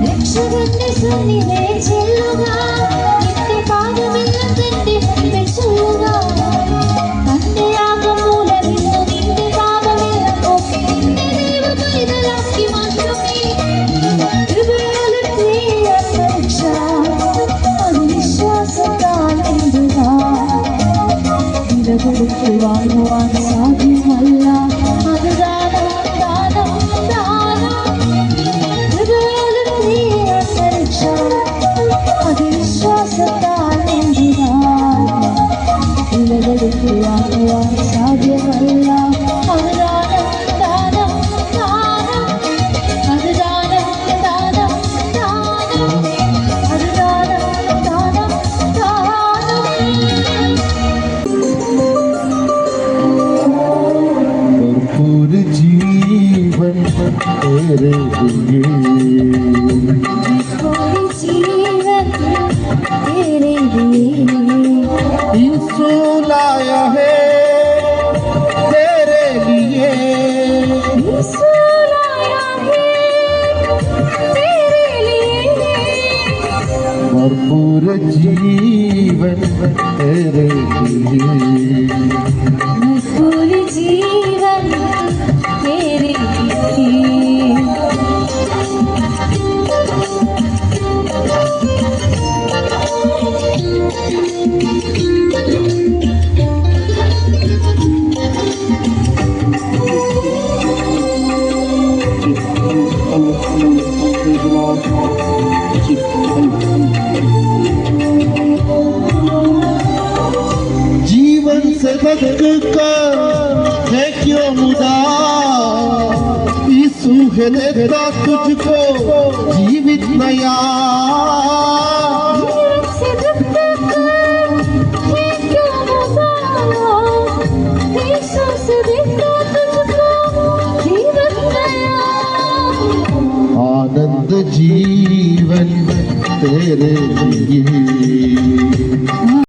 രക്ഷകന്റെ സന്നിധേ ചെല്ലുക, നിന്റെ പാപമെല്ലാം തന്റെ മുൻപിൽ ചൊല്ലുക. തന്റെ യാഗം മൂലമിന്നു നിന്റെ പാപമെല്ലാം പോക്കി നിന്നെ ദൈവപൈതലാക്കി മാറ്റുമേ. കൃപയാലത്തെ രക്ഷ അത് വിശ്വാസത്താൽ നേടുക. വില കൊടുത്തു വാങ്ങുവാൻ സാധ്യമല്ല, അത് ദാനം ദാനം ദാനം. കൃപയാലത്തെ രക്ഷ അത് വിശ്വാസത്താൽ നേടുക. വില കൊടുത്തു വാങ്ങുവാൻ സാധ്യമല്ല, അത് ദാനം ദാനം ദാനം. അത് ദാനം ദാനം ദാനം. അത് ദാനം ദാനം ദാനം. भरपूर जीवन तेरे लिए, कोई जीवन तेरे लिए यीशु लाया है तेरे लिए, यीशु लाया है तेरे लिए. भरपूर जीवन तेरे लिए, भरपूर जीवन तेरे लिए. जीवन से भटकर है क्यों उदास, यीशु है देता तुझको जीवित नया. से भटकर है क्यों उदास, यीशु से देता तुझको जीवन नया. आनंद जीवन तेरे लिए,